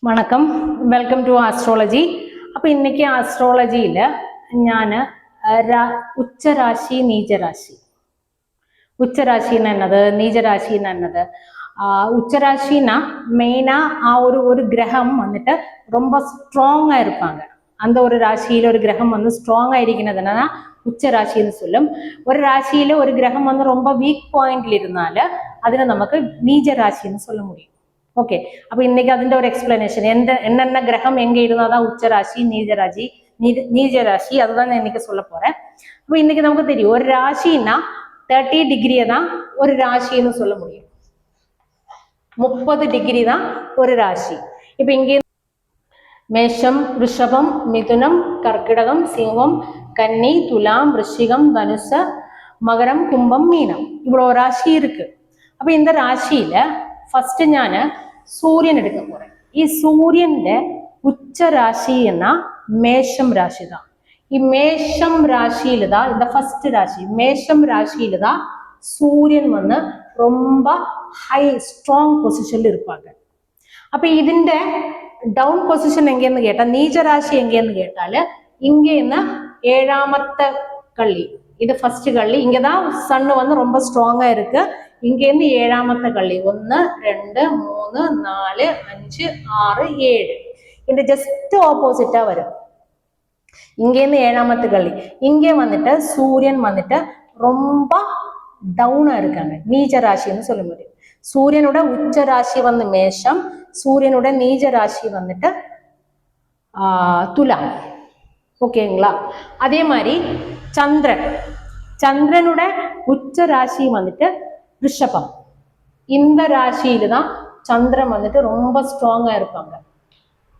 வணக்கம், welcome to astrology. அப்போ இன்னைக்கு ஆஸ்ட்ராலஜியில் நான் உச்சராசி நீச்சராசி உச்சராசின்னு என்னது, நீச்சராசின்னு என்னது, உச்சராசினா மெயினாக ஒரு கிரகம் வந்துட்டு ரொம்ப ஸ்ட்ராங்காக இருப்பாங்க. அந்த ஒரு ராசியில் ஒரு கிரகம் வந்து ஸ்ட்ராங்காக இருக்கிறதுனா உச்ச ராசின்னு சொல்லும். ஒரு ராசியில் ஒரு கிரகம் வந்து ரொம்ப வீக் பாயிண்ட்ல இருந்தால அதில் நமக்கு நீச்ச ராசின்னு சொல்ல முடியும். ஓகே, அப்போ இன்னைக்கு അതിന്റെ ஒரு எக்ஸ்பிளனேஷன் என்னென்ன கிரகம் எங்க இருந்தாதான் உச்சராசி நீச்சராசி அதுதான் இன்னைக்கு சொல்ல போறேன். அப்போ இன்னைக்கு நமக்கு தெரியும் ஒரு ராசின்னா 30 டிகிரியை தான் ஒரு ராசின்னு சொல்ல முடியும். 30 டிகிரி தான் ஒரு ராசி. இப்ப இங்கே மேஷம், ரிஷபம், மிதுனம், கர்க்கிடகம், சிம்மம், கன்னி, துலாம், விருச்சிகம், தனுச, மகரம், கும்பம், மீனம், இவ்வளவு ராசி இருக்கு. அப்ப இந்த ராசியில ഫസ്റ്റ് ഞാൻ സൂര്യൻ എടുക്കാൻ പോறேன். ഈ സൂര്യന്റെ ഉച്ച രാശി എന്ന മേഷം രാശി தான். ഈ മേഷം രാശിയിல தான் இந்த ஃபர்ஸ்ட் ராசி மேஷம் ராசியில தான் சூரியன் வந்து ரொம்ப ஹை ஸ்ட்ராங் பொசிஷன்ல இருப்பாங்க. அப்ப ഇതിന്റെ ഡൗൺ പൊസിഷൻ എങ്ങനെയെന്ന് കേട്ടാൽ നീചരാശി എങ്ങനെയെന്ന് കേട്ടാൽ ഇങ്ങനെ ഏഴാമത്തെ കള്ളി, இது ஃபர்ஸ்ட் கள்ளி, இங்கதான் சன்னு வந்து ரொம்ப ஸ்ட்ராங்கா இருக்கு. இங்கேருந்து ஏழாமത്തെ கள்ளி 1 2 3 4 5 6 7 இந்த ஜஸ்ட் ஆப்போசிட்டா வரும். இங்கேருந்து ஏழாமത്തെ கள்ளி இங்கே வந்துட்டு சூரியன் வந்துட்டு ரொம்ப டவுனா இருக்காங்க, நீச்ச ராசின்னு சொல்ல முடியும். சூரியனோட உச்ச ராசி வந்து மேஷம், சூரியனோட நீச்ச ராசி வந்துட்டு துலாம். ஓகேங்களா? அதே மாதிரி சந்திரனோட உச்ச ராசி வந்துட்டு ரிஷபம். இந்த ராசியில தான் சந்திரன் வந்துட்டு ரொம்ப ஸ்ட்ராங்கா இருப்பாங்க.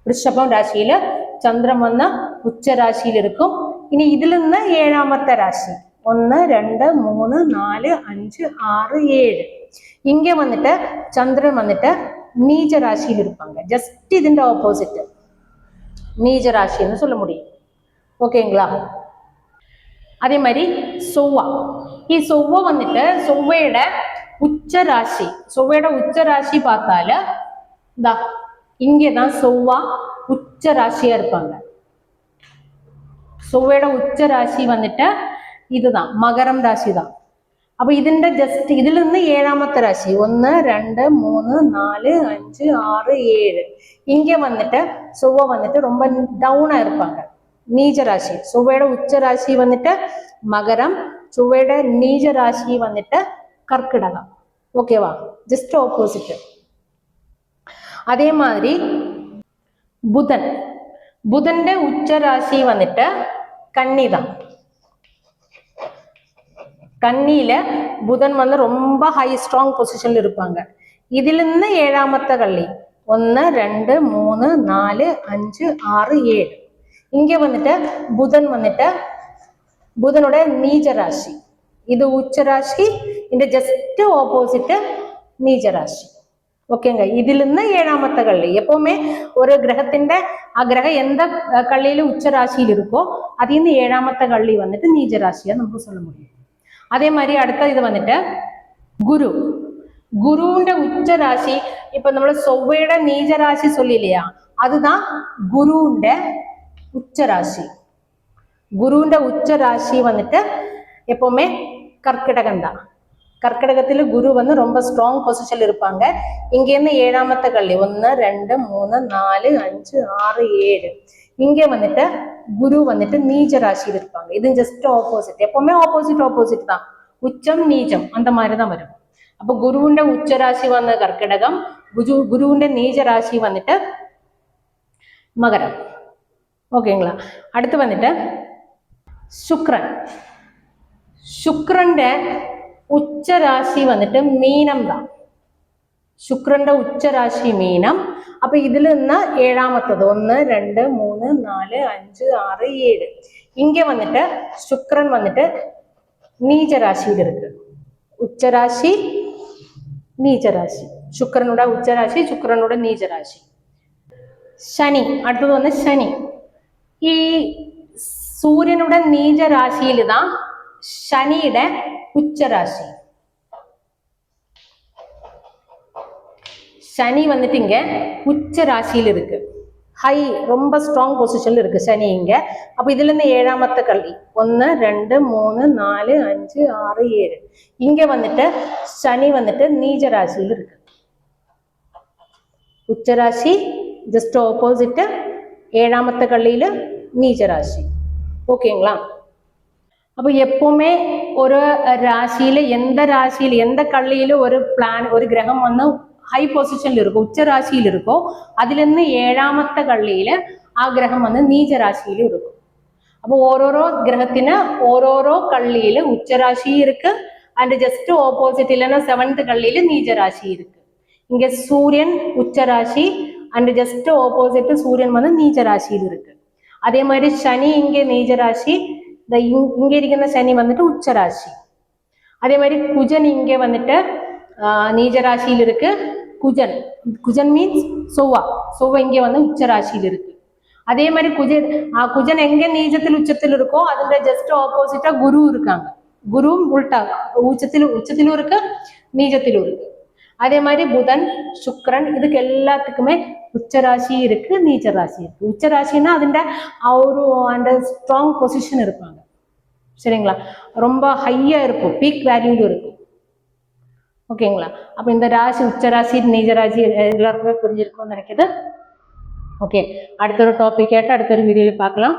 ரிஷபம் ராசியில சந்திரன் வந்து உச்ச ராசியில் இருக்கும். இனி இதுல இருந்து ஏழாமത്തെ ராசி 1 2 3 4 5 6 7 இங்க வந்துட்டு சந்திரன் வந்துட்டு நீச்ச ராசியில் இருப்பாங்க. ஜஸ்ட் ഇതിന്റെ ஆப்போசிட் நீச்ச ராசின்னு சொல்ல முடியும். ஓகேங்களா? அதே மாதிரி செவ்வா, செவ்வா வந்துட்டு செவ்வையோட உச்ச ராசி, செவ்வையோட உச்ச ராசி பார்த்தால இங்கதான் செவ்வா உச்ச ராசியா இருப்பாங்க. செவ்வையோட உச்ச ராசி வந்துட்டு இதுதான் மகரம் ராசி தான். அப்ப ഇതിന്റെ ஜஸ்ட் இதுல இருந்து ஏழாமത്തെ ராசி 1 2 3 4 5 6 7 இங்க வந்துட்டு செவ்வா வந்துட்டு ரொம்ப டவுனா இருப்பாங்க, நீச்ச ராசி. செவ்வையோட உச்ச ராசி வந்துட்டு மகரம், செவ்வையோட நீச்ச ராசி வந்துட்டு கர்க்கிடகம். ஓகேவா? Just opposite. அதே மாதிரி புதன்ட உச்ச ராசி வந்துட்டு கன்னி தான். கன்னியில புதன் வந்து ரொம்ப ஹை ஸ்ட்ராங் பொசிஷன்ல இருப்பாங்க. இதுல இருந்து ஏழாமത്തെ கள்ளி 1 2 3 4 5 6 7 இங்க வந்துட்டு புதன் வந்துட்டு புதனோட நீச்ச ராசி, இது உச்ச ராசி, இந்த ஜஸ்ட் ஆப்போசிட் நீச்ச ராசி. ஓகேங்க? இதுல இருந்து ஏழாமത്തെ கள்ளி எப்பவுமே ஒரு கிரகத்தின் கிரகம் எந்த கள்ளியில உச்ச ராசியில் இருக்கோ அது இந்த ஏழாமത്തെ கள்ளி வந்துட்டு நீச்ச ராசியா நமக்கு சொல்ல முடியும். அதே மாதிரி அடுத்த இது வந்துட்டு குருவிന്റെ உச்ச ராசி. இப்ப നമ്മള് ചൊവ്വയുടെ നീച രാശി சொல்லிலையா, அதுதான் குருவிന്റെ உச்ச ராசி. குருவிന്റെ உச்ச ராசி வந்துட்டு எப்பவுமே கர்க்கிடகம் தான். கர்க்கிடகத்துல குரு வந்து ரொம்ப ஸ்ட்ராங் பொசிஷன்ல இருப்பாங்க. இங்க இருந்து ஏழாமത്തെ கள்ளி 1 2 3 4 5 6 7 இங்க வந்துட்டு குரு வந்துட்டு நீச்ச ராசியில் இருப்பாங்க. இது ஜஸ்ட் ஆப்போசிட், எப்பவுமே ஆப்போசிட் தான், உச்சம் நீச்சம் அந்த மாதிரி தான் வரும். அப்போ குருவிന്റെ உச்ச ராசி வந்து கர்க்கிடகம், குருவிന്റെ நீச்ச ராசி வந்துட்டு மகரம். ஓகேங்களா? அடுத்து வந்துட்டு சுக்ரന്റെ உச்ச ராசி வந்துட்டு மீனம் தான். சுக்ரന്റെ உச்ச ராசி மீனம். அப்ப இதுல இருந்தா ஏழாமத்தது 1 2 3 4 5 6 7 இங்க வந்துட்டு சுக்ரன் வந்துட்டு நீச்ச ராசியில் இருக்கு. உச்ச ராசி நீச்ச ராசி, சுக்ரனோட உச்ச ராசி, சுக்ரனோட நீச்ச ராசி. ശനി, അടുത്തത് വന്ന് ശനി. ഈ സൂര്യനോட നീച രാശിയിൽ தான் ശനിയുടെ ഉച്ച രാശി. சனி வந்துட்டு இங்க உச்ச ராசியில் இருக்கு. ஹை ரொம்ப ஸ்ட்ராங் பொசிஷன்ல இருக்கு சனி இங்க. அப்ப இதுல இருந்து ஏழாமத்த கள்ளி 1 2 3 4 5 6 7 இங்க வந்துட்டு சனி வந்துட்டு நீச்ச ராசியில் இருக்கு. உச்ச ராசி ஜஸ்ட் ஆப்போசிட் ஏழாமத்த கள்ளியில நீச்ச ராசி. ஓகேங்களா? அப்போ எப்பவுமே ஒரு ராசியில எந்த கள்ளியில ஒரு பிளான் ஒரு கிரகம் வந்து ഹൈ പൊസിഷനിൽ இருக்கும் ഉച്ച രാശിയിൽ இருக்கும் അതിൽ നിന്ന് ഏഴാമത്തെ കള്ളിയിൽ ആ ഗ്രഹം വന്ന് നീചരാശിയിൽ இருக்கும். അപ്പോൾ ഓരോരോ ഗ്രഹത്തിന് ഓരോരോ കള്ളിയിൽ ഉച്ചരാശി இருக்கு அண்ட் ஜஸ்ட் ஆப்போசிட் இல்லைன்னா 7th கள்ளியில நீச்சராசி இருக்கு. இங்க சூரியன் உச்சராசி அண்ட் ஜஸ்ட் ஆப்போசிட் சூரியன் வந்து நீச்சராசியில் இருக்கு. அதே மாதிரி சனி இங்கே நீச்சராசி, இங்க இருக்கிற சனி வந்துட்டு உச்சராசி. அதே மாதிரி குஜன் இங்கே வந்துட்டு நீச்சராசியில் இருக்கு. குஜன் மீன்ஸ் செவ்வாய் இங்கே வந்து உச்சராசியில் இருக்கு. அதே மாதிரி குஜன் எங்க நீச்சத்தில் உச்சத்தில் இருக்கோ அதுல ஜஸ்ட் ஆப்போசிட்டா குரு இருக்காங்க. குரு உல்டா உச்சத்திலும் இருக்கு நீச்சத்திலும் இருக்கு. அதே மாதிரி புதன் சுக்கிரன் இதுக்கு எல்லாத்துக்குமே உச்சராசி இருக்கு நீச்ச ராசி இருக்கு. உச்சராசின்னா அதுண்ட ஒரு அந்த ஸ்ட்ராங் பொசிஷன் இருப்பாங்க. சரிங்களா? ரொம்ப ஹையா இருக்கும், பீக் வேல்யூல இருக்கும். ஓகேங்களா? அப்ப இந்த ராசி உச்சராசி நீச்சராசி எல்லாருக்குமே புரிஞ்சிருக்கும்னு நினைக்குது. ஓகே, அடுத்த ஒரு டாபிக் கேட்டு அடுத்த ஒரு வீடியோவில் பார்க்கலாம்.